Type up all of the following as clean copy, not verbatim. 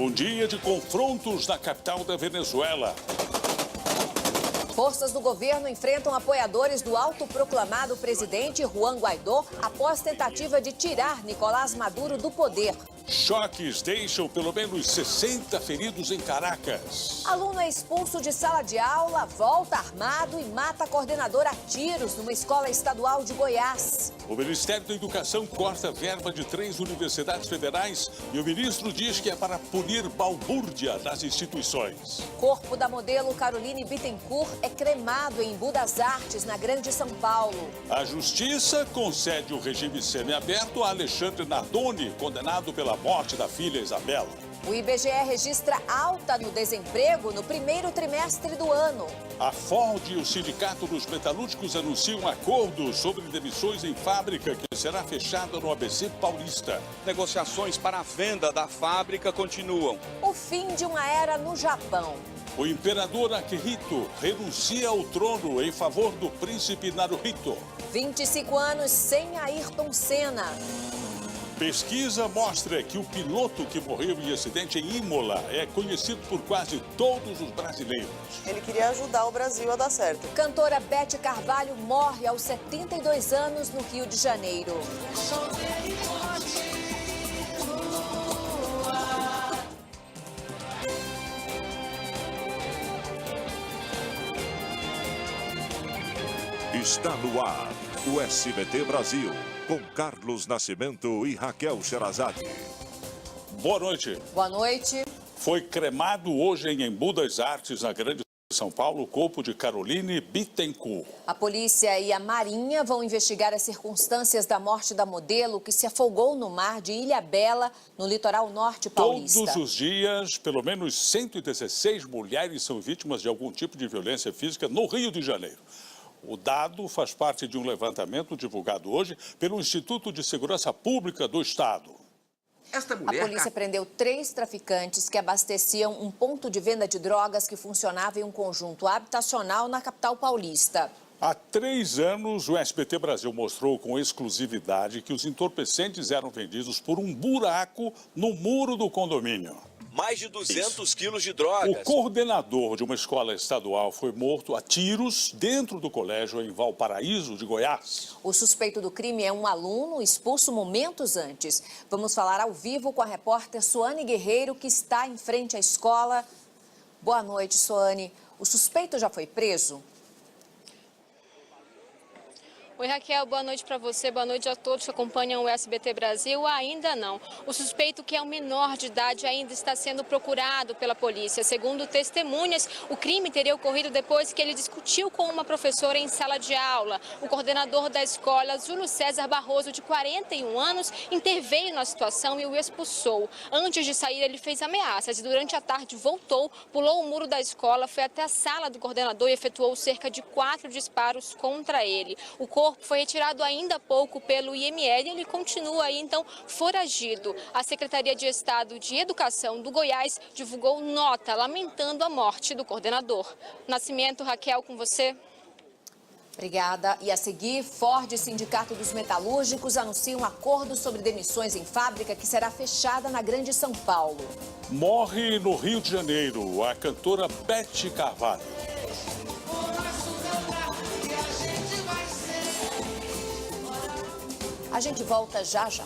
Um dia de confrontos na capital da Venezuela. Forças do governo enfrentam apoiadores do autoproclamado presidente Juan Guaidó após tentativa de tirar Nicolás Maduro do poder. Choques deixam pelo menos 60 feridos em Caracas. Aluno é expulso de sala de aula, volta armado e mata coordenador a tiros numa escola estadual de Goiás. O Ministério da Educação corta verba de 3 universidades federais e o ministro diz que é para punir balbúrdia nas instituições. Corpo da modelo Caroline Bittencourt é cremado em Embu das Artes, na Grande São Paulo. A Justiça concede o regime semiaberto a Alexandre Nardoni, condenado pela morte da filha Isabela. O IBGE registra alta no desemprego no primeiro trimestre do ano. A Ford e o Sindicato dos Metalúrgicos anunciam um acordo sobre demissões em fábrica que será fechada no ABC Paulista. Negociações para a venda da fábrica continuam. O fim de uma era no Japão. O imperador Akihito renuncia ao trono em favor do príncipe Naruhito. 25 anos sem Ayrton Senna. Pesquisa mostra que o piloto que morreu em acidente em Imola é conhecido por quase todos os brasileiros. Ele queria ajudar o Brasil a dar certo. Cantora Beth Carvalho morre aos 72 anos no Rio de Janeiro. Está no ar o SBT Brasil, com Carlos Nascimento e Raquel Sherazade. Boa noite. Boa noite. Foi cremado hoje em Embu das Artes, na Grande São Paulo, o corpo de Caroline Bittencourt. A polícia e a Marinha vão investigar as circunstâncias da morte da modelo que se afogou no mar de Ilhabela, no litoral norte paulista. Todos os dias, pelo menos 116 mulheres são vítimas de algum tipo de violência física no Rio de Janeiro. O dado faz parte de um levantamento divulgado hoje pelo Instituto de Segurança Pública do Estado. A polícia prendeu 3 traficantes que abasteciam um ponto de venda de drogas que funcionava em um conjunto habitacional na capital paulista. Há 3 anos, o SBT Brasil mostrou com exclusividade que os entorpecentes eram vendidos por um buraco no muro do condomínio. Mais de 200 quilos de drogas. O coordenador de uma escola estadual foi morto a tiros dentro do colégio em Valparaíso, de Goiás. O suspeito do crime é um aluno expulso momentos antes. Vamos falar ao vivo com a repórter Soane Guerreiro, que está em frente à escola. Boa noite, Soane. O suspeito já foi preso? Oi, Raquel, boa noite para você, boa noite a todos que acompanham o SBT Brasil. Ainda não. O suspeito, que é um menor de idade, ainda está sendo procurado pela polícia. Segundo testemunhas, o crime teria ocorrido depois que ele discutiu com uma professora em sala de aula. O coordenador da escola, Júlio César Barroso, de 41 anos, interveio na situação e o expulsou. Antes de sair, ele fez ameaças e durante a tarde voltou, pulou o muro da escola, foi até a sala do coordenador e efetuou cerca de 4 disparos contra ele. O corpo foi retirado ainda há pouco pelo IML e ele continua aí, então, foragido. A Secretaria de Estado de Educação do Goiás divulgou nota lamentando a morte do coordenador. Nascimento, Raquel, com você. Obrigada. E a seguir, Ford e Sindicato dos Metalúrgicos anunciam um acordo sobre demissões em fábrica que será fechada na Grande São Paulo. Morre no Rio de Janeiro a cantora Beth Carvalho. A gente volta já já.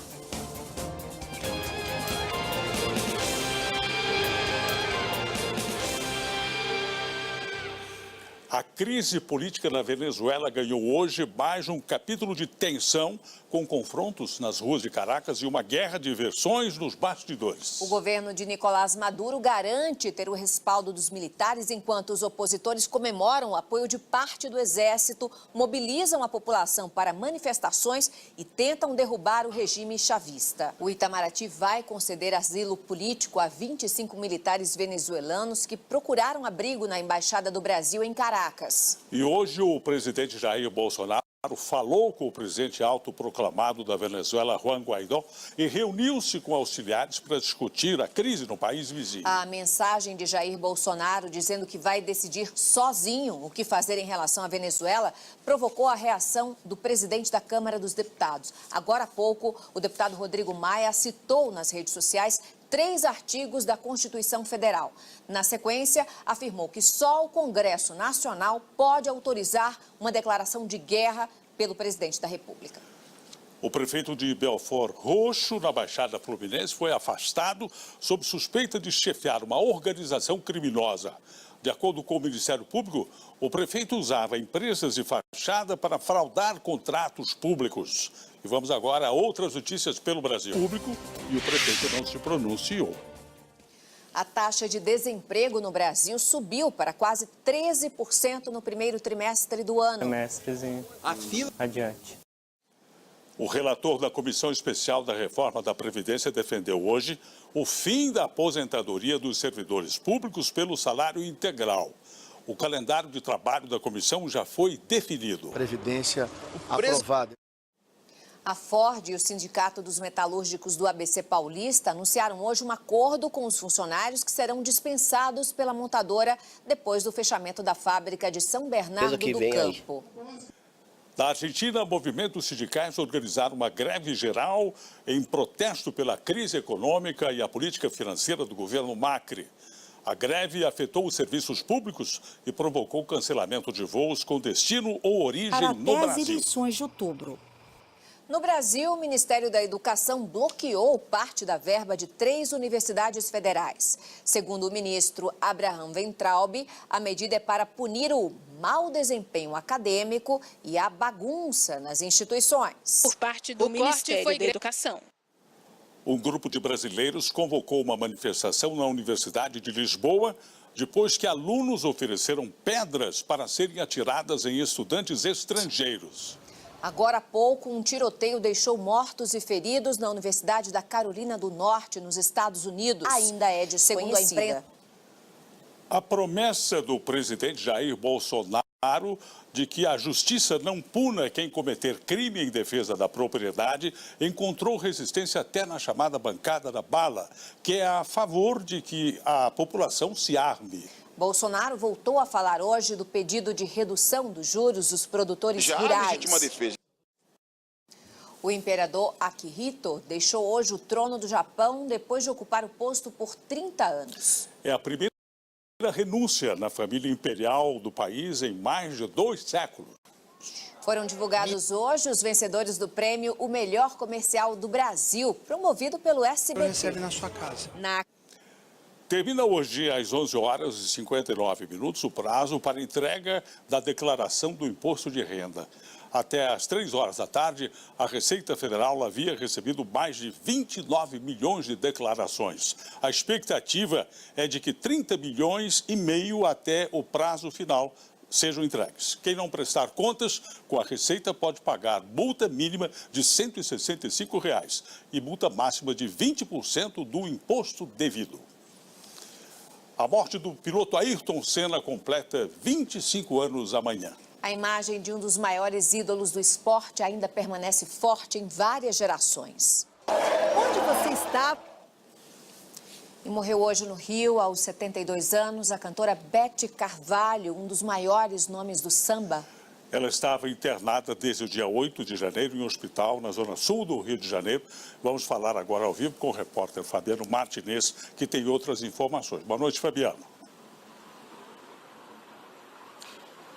A crise política na Venezuela ganhou hoje mais um capítulo de tensão, com confrontos nas ruas de Caracas e uma guerra de versões nos bastidores. O governo de Nicolás Maduro garante ter o respaldo dos militares, enquanto os opositores comemoram o apoio de parte do exército, mobilizam a população para manifestações e tentam derrubar o regime chavista. O Itamaraty vai conceder asilo político a 25 militares venezuelanos que procuraram abrigo na Embaixada do Brasil em Caracas. E hoje o presidente Jair Bolsonaro falou com o presidente autoproclamado da Venezuela, Juan Guaidó, e reuniu-se com auxiliares para discutir a crise no país vizinho. A mensagem de Jair Bolsonaro dizendo que vai decidir sozinho o que fazer em relação à Venezuela provocou a reação do presidente da Câmara dos Deputados. Agora há pouco, o deputado Rodrigo Maia citou nas redes sociais 3 artigos da Constituição Federal. Na sequência, afirmou que só o Congresso Nacional pode autorizar uma declaração de guerra pelo presidente da República. O prefeito de Belford Roxo, na Baixada Fluminense, foi afastado sob suspeita de chefiar uma organização criminosa. De acordo com o Ministério Público, o prefeito usava empresas de fachada para fraudar contratos públicos. E vamos agora a outras notícias pelo Brasil. Público e o prefeito não se pronunciou. A taxa de desemprego no Brasil subiu para quase 13% no primeiro trimestre do ano. Trimestrezinho. Adiante. O relator da Comissão Especial da Reforma da Previdência defendeu hoje o fim da aposentadoria dos servidores públicos pelo salário integral. O calendário de trabalho da comissão já foi definido. Previdência aprovada. A Ford e o Sindicato dos Metalúrgicos do ABC Paulista anunciaram hoje um acordo com os funcionários que serão dispensados pela montadora depois do fechamento da fábrica de São Bernardo do Campo. Na Argentina, movimentos sindicais organizaram uma greve geral em protesto pela crise econômica e a política financeira do governo Macri. A greve afetou os serviços públicos e provocou cancelamento de voos com destino ou origem no Até as Brasil. eleições de outubro. No Brasil, o Ministério da Educação bloqueou parte da verba de 3 universidades federais. Segundo o ministro Abraham Weintraub, a medida é para punir o mau desempenho acadêmico e a bagunça nas instituições. Por parte do Ministério da Educação. Um grupo de brasileiros convocou uma manifestação na Universidade de Lisboa depois que alunos ofereceram pedras para serem atiradas em estudantes estrangeiros. Agora há pouco, um tiroteio deixou mortos e feridos na Universidade da Carolina do Norte, nos Estados Unidos. Ainda é desconhecida. A promessa do presidente Jair Bolsonaro de que a justiça não puna quem cometer crime em defesa da propriedade encontrou resistência até na chamada bancada da bala, que é a favor de que a população se arme. Bolsonaro voltou a falar hoje do pedido de redução dos juros dos produtores rurais. O imperador Akihito deixou hoje o trono do Japão depois de ocupar o posto por 30 anos. É a primeira renúncia na família imperial do país em mais de 2 séculos. Foram divulgados hoje os vencedores do prêmio O Melhor Comercial do Brasil, promovido pelo SBT. Recebe na sua casa. Termina hoje às 11h59 o prazo para entrega da declaração do imposto de renda. Até às 3 horas da tarde, a Receita Federal havia recebido mais de 29 milhões de declarações. A expectativa é de que 30 milhões e meio até o prazo final sejam entregues. Quem não prestar contas com a Receita pode pagar multa mínima de R$ 165 e multa máxima de 20% do imposto devido. A morte do piloto Ayrton Senna completa 25 anos amanhã. A imagem de um dos maiores ídolos do esporte ainda permanece forte em várias gerações. Onde você está? E morreu hoje no Rio, aos 72 anos, a cantora Beth Carvalho, um dos maiores nomes do samba. Ela estava internada desde o dia 8 de janeiro em um hospital na zona sul do Rio de Janeiro. Vamos falar agora ao vivo com o repórter Fabiano Martinez, que tem outras informações. Boa noite, Fabiano.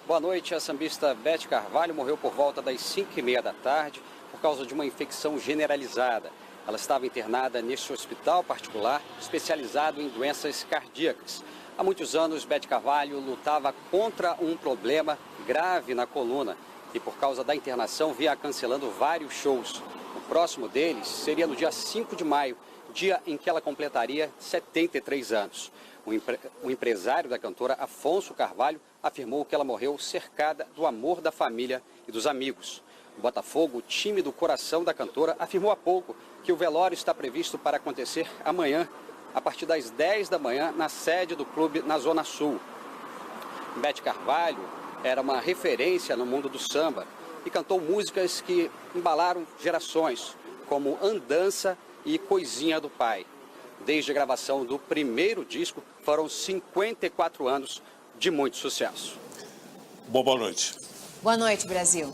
Boa noite. A sambista Beth Carvalho morreu por volta das 5h30 da tarde por causa de uma infecção generalizada. Ela estava internada neste hospital particular especializado em doenças cardíacas. Há muitos anos, Beth Carvalho lutava contra um problema grave na coluna e, por causa da internação, vinha cancelando vários shows. O próximo deles seria no dia 5 de maio, dia em que ela completaria 73 anos. O empresário da cantora, Afonso Carvalho, afirmou que ela morreu cercada do amor da família e dos amigos. O Botafogo, o time do coração da cantora, afirmou há pouco que o velório está previsto para acontecer amanhã, a partir das 10 da manhã, na sede do clube na Zona Sul. Beth Carvalho era uma referência no mundo do samba e cantou músicas que embalaram gerações, como Andança e Coisinha do Pai. Desde a gravação do primeiro disco, foram 54 anos de muito sucesso. Boa noite. Boa noite, Brasil.